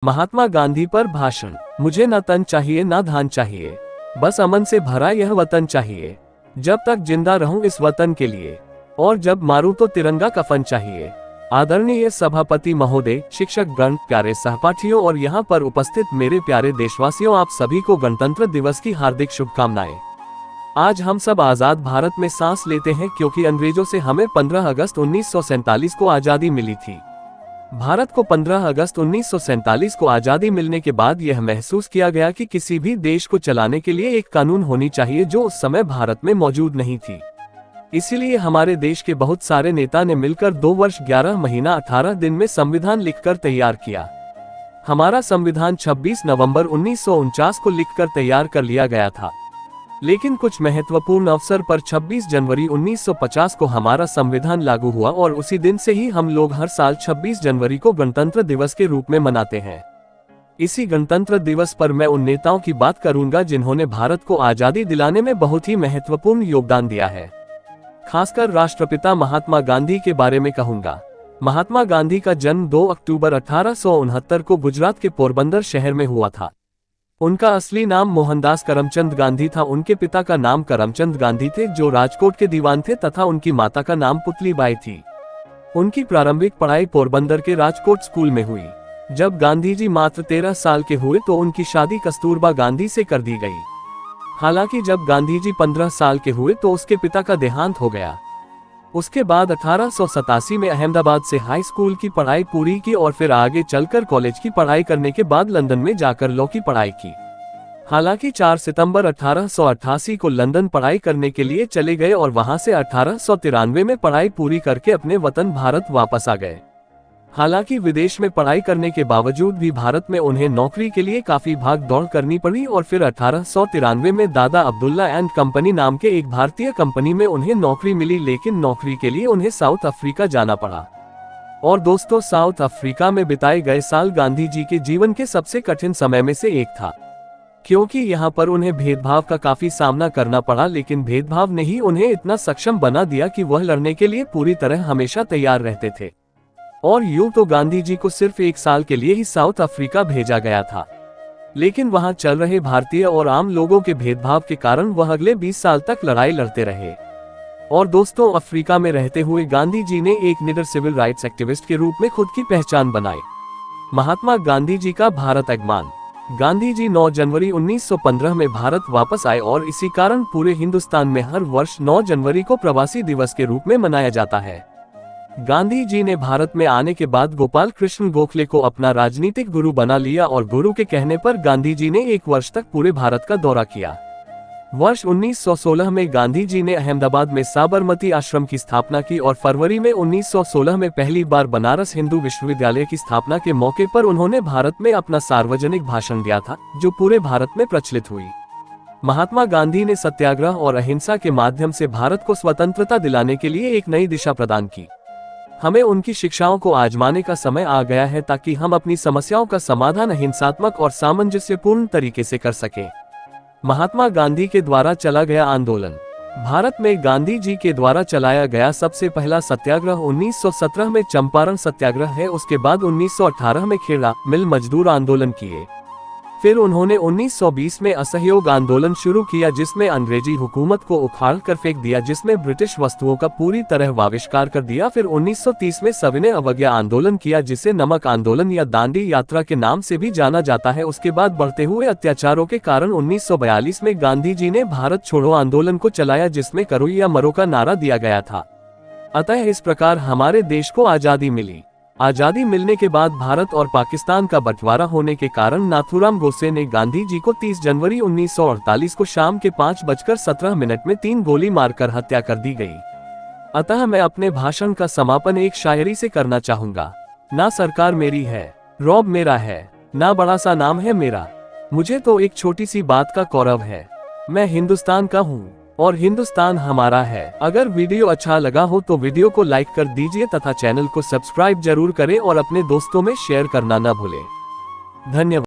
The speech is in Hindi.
महात्मा गांधी पर भाषण। मुझे न तन चाहिए न धान चाहिए, बस अमन से भरा यह वतन चाहिए। जब तक जिंदा रहूं इस वतन के लिए, और जब मारूं तो तिरंगा कफन चाहिए। आदरणीय सभापति महोदय, शिक्षक गण, प्यारे सहपाठियों और यहाँ पर उपस्थित मेरे प्यारे देशवासियों, आप सभी को गणतंत्र दिवस की हार्दिक शुभकामनाएं। आज हम सब आजाद भारत में सांस लेते हैं क्योंकि अंग्रेजों से हमें 15 अगस्त 1947 को आजादी मिली थी। भारत को 15 अगस्त 1947 को आजादी मिलने के बाद यह महसूस किया गया कि किसी भी देश को चलाने के लिए एक कानून होनी चाहिए जो उस समय भारत में मौजूद नहीं थी। इसीलिए हमारे देश के बहुत सारे नेता ने मिलकर 2 वर्ष 11 महीना 18 दिन में संविधान लिखकर तैयार किया। हमारा संविधान 26 नवंबर 1949 को लिखकर तैयार कर लिया गया था, लेकिन कुछ महत्वपूर्ण अवसर पर 26 जनवरी 1950 को हमारा संविधान लागू हुआ और उसी दिन से ही हम लोग हर साल 26 जनवरी को गणतंत्र दिवस के रूप में मनाते हैं। इसी गणतंत्र दिवस पर मैं उन नेताओं की बात करूंगा जिन्होंने भारत को आजादी दिलाने में बहुत ही महत्वपूर्ण योगदान दिया है। खासकर राष्ट्रपिता महात्मा गांधी के बारे में कहूंगा। महात्मा गांधी का जन्म 2 अक्टूबर 1869 को गुजरात के पोरबंदर शहर में हुआ था। उनका असली नाम मोहनदास करमचंद गांधी था। उनके पिता का नाम करमचंद गांधी थे जो राजकोट के दीवान थे तथा उनकी माता का नाम पुतलीबाई थी। उनकी प्रारंभिक पढ़ाई पोरबंदर के राजकोट स्कूल में हुई। जब गांधी जी मात्र 13 साल के हुए तो उनकी शादी कस्तूरबा गांधी से कर दी गई। हालांकि जब गांधी जी 15 साल के हुए तो उसके पिता का देहांत हो गया। उसके बाद 1887 में अहमदाबाद से हाई स्कूल की पढ़ाई पूरी की और फिर आगे चलकर कॉलेज की पढ़ाई करने के बाद लंदन में जाकर लॉ की पढ़ाई की। हालांकि 4 सितंबर 1888 को लंदन पढ़ाई करने के लिए चले गए और वहां से 1893 में पढ़ाई पूरी करके अपने वतन भारत वापस आ गए। हालांकि विदेश में पढ़ाई करने के बावजूद भी भारत में उन्हें नौकरी के लिए काफी भाग दौड़ करनी पड़ी और फिर 1893 में दादा अब्दुल्ला एंड कंपनी नाम के एक भारतीय कंपनी में उन्हें नौकरी मिली, लेकिन नौकरी के लिए उन्हें साउथ अफ्रीका जाना पड़ा। और दोस्तों, साउथ अफ्रीका में बिताए गए साल गांधी जी के जीवन के सबसे कठिन समय में से एक था, क्योंकि यहाँ पर उन्हें भेदभाव का काफी सामना करना पड़ा। लेकिन भेदभाव ने ही उन्हें इतना सक्षम बना दिया कि वह लड़ने के लिए पूरी तरह हमेशा तैयार रहते थे। और यूं तो गांधी जी को सिर्फ 1 साल के लिए ही साउथ अफ्रीका भेजा गया था, लेकिन वहां चल रहे भारतीय और आम लोगों के भेदभाव के कारण वह अगले 20 साल तक लड़ाई लड़ते रहे। और दोस्तों, अफ्रीका में रहते हुए गांधी जी ने एक निडर सिविल राइट्स एक्टिविस्ट के रूप में खुद की पहचान बनाई। महात्मा गांधी जी का भारत आगमन। गांधी जी 9 जनवरी 1915 में भारत वापस आए और इसी कारण पूरे हिंदुस्तान में हर वर्ष 9 जनवरी को प्रवासी दिवस के रूप में मनाया जाता है। गांधी जी ने भारत में आने के बाद गोपाल कृष्ण गोखले को अपना राजनीतिक गुरु बना लिया और गुरु के कहने पर गांधी जी ने 1 वर्ष तक पूरे भारत का दौरा किया। वर्ष 1916 में गांधी जी ने अहमदाबाद में साबरमती आश्रम की स्थापना की और फरवरी में 1916 में पहली बार बनारस हिंदू विश्वविद्यालय की स्थापना के मौके पर उन्होंने भारत में अपना सार्वजनिक भाषण दिया था, जो पूरे भारत में प्रचलित हुई। महात्मा गांधी ने सत्याग्रह और अहिंसा के माध्यम से भारत को स्वतंत्रता दिलाने के लिए एक नई दिशा प्रदान की। हमें उनकी शिक्षाओं को आजमाने का समय आ गया है ताकि हम अपनी समस्याओं का समाधान अहिंसात्मक और सामंजस्यपूर्ण तरीके से कर सकें। महात्मा गांधी के द्वारा चला गया आंदोलन। भारत में गांधी जी के द्वारा चलाया गया सबसे पहला सत्याग्रह 1917 में चंपारण सत्याग्रह है। उसके बाद 1918 में खेड़ा मिल मजदूर आंदोलन किए। फिर उन्होंने 1920 में असहयोग आंदोलन शुरू किया, जिसमें अंग्रेजी हुकूमत को उखाड़ कर फेंक दिया, जिसमें ब्रिटिश वस्तुओं का पूरी तरह बहिष्कार कर दिया। फिर 1930 में सविनय अवज्ञा आंदोलन किया, जिसे नमक आंदोलन या दांडी यात्रा के नाम से भी जाना जाता है। उसके बाद बढ़ते हुए अत्याचारों के कारण 1942 में गांधी जी ने भारत छोड़ो आंदोलन को चलाया, जिसमें करो या मरो का नारा दिया गया था। अतः इस प्रकार हमारे देश को आजादी मिली। आजादी मिलने के बाद भारत और पाकिस्तान का बंटवारा होने के कारण नाथूराम गोडसे ने गांधी जी को 30 जनवरी 1948 को शाम के 5:17 में 3 गोली मारकर हत्या कर दी गई। अतः मैं अपने भाषण का समापन एक शायरी से करना चाहूंगा। ना सरकार मेरी है, रौब मेरा है, ना बड़ा सा नाम है मेरा, मुझे तो एक छोटी सी बात का गौरव है। मैं हिंदुस्तान का हूँ और हिंदुस्तान हमारा है। अगर वीडियो अच्छा लगा हो तो वीडियो को लाइक कर दीजिए तथा चैनल को सब्सक्राइब जरूर करें और अपने दोस्तों में शेयर करना न भूलें। धन्यवाद।